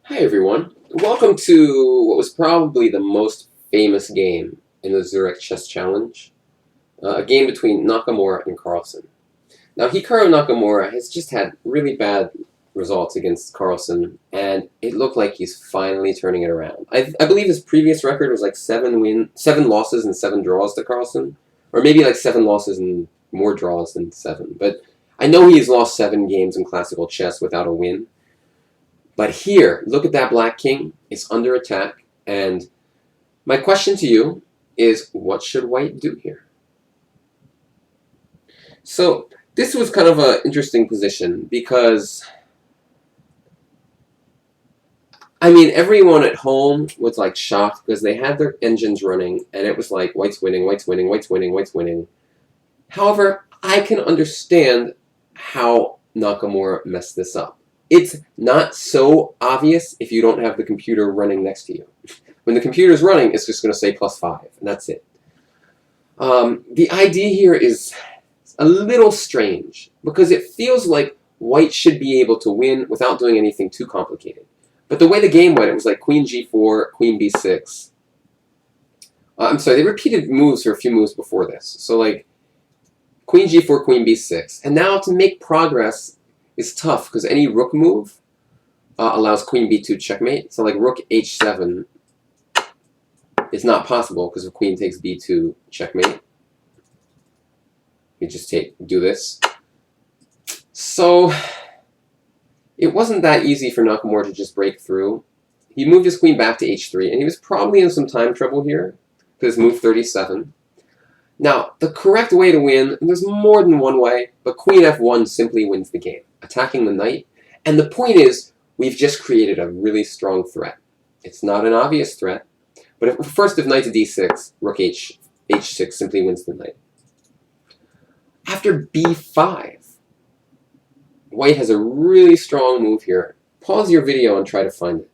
Hi everyone. Welcome to what was probably the most famous game in the Zurich Chess Challenge, a game between Nakamura and Carlsen. Now Hikaru Nakamura has just had really bad results against Carlsen, and it looked like he's finally turning it around. I believe his previous record was like 7 losses and 7 draws to Carlsen, or maybe like 7 losses and more draws than 7. But I know he's lost 7 games in classical chess without a win. But here, look at that black king. It's under attack. And my question to you is, what should white do here? So this was kind of an interesting position because, I mean, everyone at home was like shocked because they had their engines running and it was like, white's winning, white's winning, white's winning, white's winning. However, I can understand how Nakamura messed this up. It's not so obvious if you don't have the computer running next to you. When the computer's running, it's just going to say +5, and that's it. The idea here is a little strange, because it feels like white should be able to win without doing anything too complicated. But the way the game went, it was like queen g4, queen b6. I'm sorry, they repeated moves for a few moves before this. So like queen g4, queen b6. And now to make progress is tough because any rook move allows queen b2 checkmate. So like rook h7 is not possible because if queen takes b2 checkmate, you just do this. So it wasn't that easy for Nakamura to just break through. He moved his queen back to h3, and he was probably in some time trouble here because move 37. Now, the correct way to win, and there's more than one way, but queen f1 simply wins the game, attacking the knight. And the point is, we've just created a really strong threat. It's not an obvious threat, but if knight to d6, rook h6 simply wins the knight. After b5, white has a really strong move here. Pause your video and try to find it.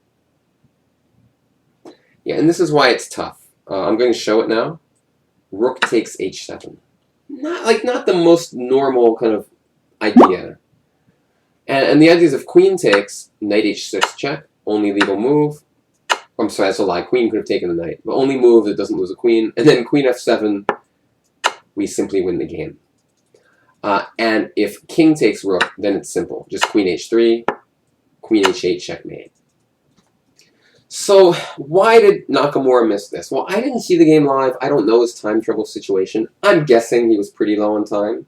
Yeah, and this is why it's tough. I'm going to show it now. Rook takes h7. Not the most normal kind of idea. And the idea is if queen takes, knight h6 check, only legal move. I'm sorry, that's a lie. Queen could have taken the knight. But only move that doesn't lose a queen. And then queen f7, we simply win the game. And if king takes rook, then it's simple. Just queen h3, queen h8 checkmate. So why did Nakamura miss this? Well, I didn't see the game live. I don't know his time trouble situation. I'm guessing he was pretty low on time.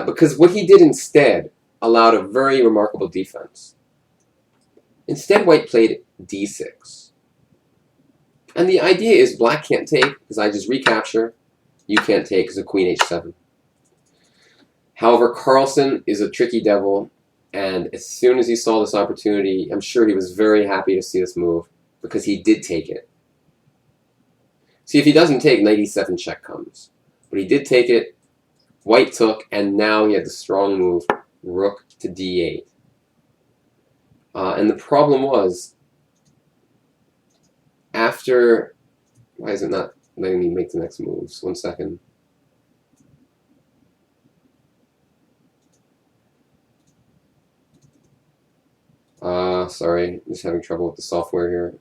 Because what he did instead allowed a very remarkable defense. Instead, white played d6. And the idea is black can't take because I just recapture. You can't take because of queen h7. However, Carlsen is a tricky devil. And as soon as he saw this opportunity, I'm sure he was very happy to see this move because he did take it. See, if he doesn't take, knight e7 check comes. But he did take it, white took, and now he had the strong move, rook to d8. And the problem was, after... Why is it not letting me make the next moves? 1 second. Sorry, just having trouble with the software here.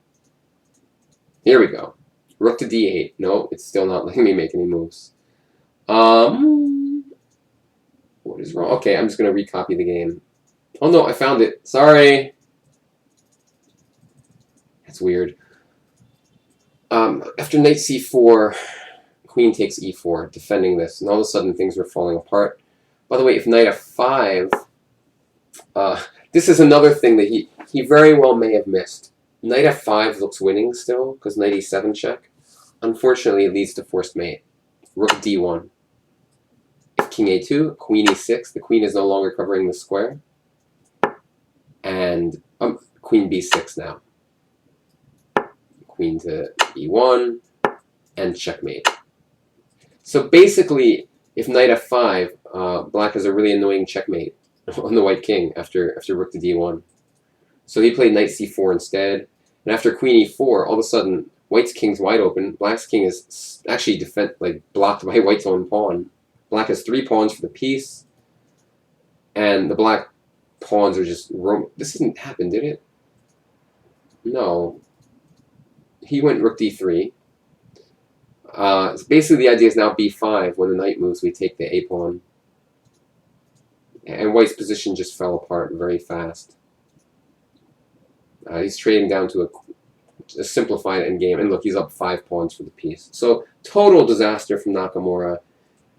Here we go. Rook to d8. No, it's still not letting me make any moves. What is wrong? Okay, I'm just going to recopy the game. Oh no, I found it. Sorry. That's weird. After knight c4, queen takes e4, defending this, and all of a sudden things were falling apart. By the way, if knight f5, this is another thing that he very well may have missed. Knight f5 looks winning still, because knight e7 check. Unfortunately, it leads to forced mate. Rook d1. If king a2, queen e6, the queen is no longer covering the square. And queen b6 now. Queen to e1, and checkmate. So basically, if knight f5, black has a really annoying checkmate on the white king after rook to d1. So he played knight c4 instead. And after queen e4, all of a sudden, white's king's wide open. Black's king is actually blocked by white's own pawn. Black has 3 pawns for the piece. And the black pawns are just... This didn't happen, did it? No. He went rook d3. Basically, the idea is now b5. When the knight moves, we take the a-pawn. And white's position just fell apart very fast. He's trading down to a simplified endgame. And look, he's up 5 pawns for the piece. So, total disaster from Nakamura.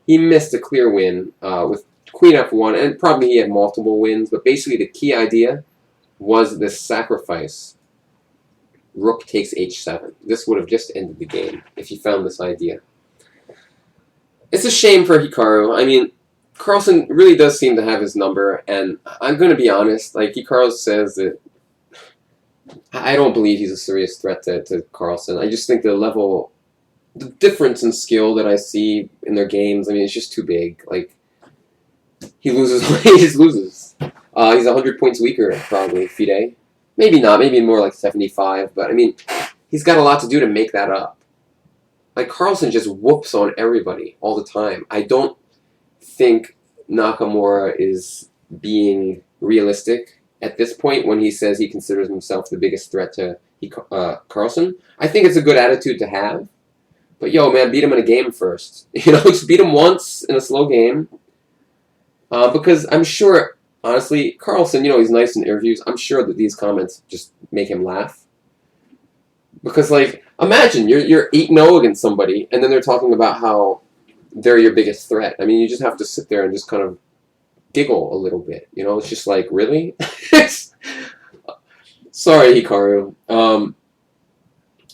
He missed a clear win with queen f1. And probably he had multiple wins. But basically, the key idea was this sacrifice. Rook takes h7. This would have just ended the game if he found this idea. It's a shame for Hikaru. I mean, Carlsen really does seem to have his number, and I'm going to be honest, like Hikaru says that I don't believe he's a serious threat to Carlsen. I just think the difference in skill that I see in their games, I mean, it's just too big. Like, he loses, he just loses. He's 100 points weaker, probably, FIDE. Maybe not, maybe more like 75, but I mean, he's got a lot to do to make that up. Like, Carlsen just whoops on everybody all the time. I don't think Nakamura is being realistic at this point when he says he considers himself the biggest threat to Carlsen. I think it's a good attitude to have. But yo, man, beat him in a game first. You know, just beat him once in a slow game. Because I'm sure, honestly, Carlsen, you know, he's nice in interviews. I'm sure that these comments just make him laugh. Because, like, imagine you're 8-0 against somebody, and then they're talking about how they're your biggest threat. I mean, you just have to sit there and just kind of giggle a little bit. You know, it's just like, really? Sorry, Hikaru.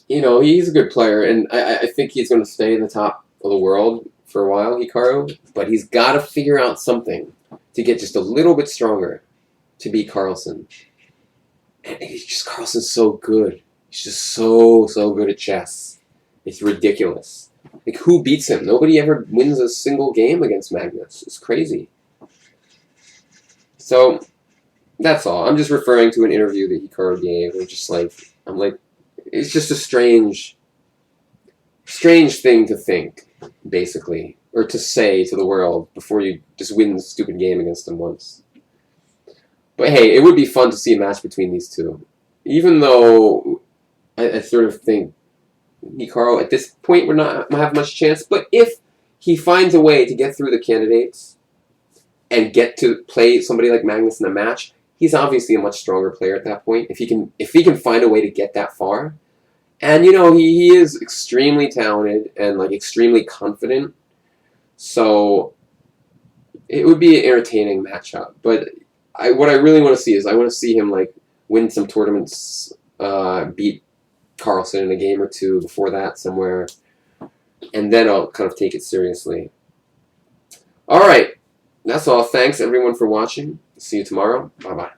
You know, he's a good player, and I think he's going to stay in the top of the world for a while, Hikaru. But he's got to figure out something to get just a little bit stronger to beat Carlsen. And Carlsen's so good. He's just so good at chess. It's ridiculous. Like, who beats him? Nobody ever wins a single game against Magnus. It's crazy. So, that's all. I'm just referring to an interview that Hikaru gave. I'm like, it's just a strange thing to think, basically, or to say to the world before you just win the stupid game against them once. But hey, it would be fun to see a match between these two. Even though I sort of think Hikaru at this point would not have much chance, but if he finds a way to get through the candidates and get to play somebody like Magnus in a match, he's obviously a much stronger player at that point. If he can find a way to get that far, and you know he is extremely talented and like extremely confident, so it would be an entertaining matchup. But what I really want to see is I want to see him like win some tournaments, beat Carlsen in a game or two before that somewhere, and then I'll kind of take it seriously. All right, that's all. Thanks everyone for watching. See you tomorrow. Bye bye.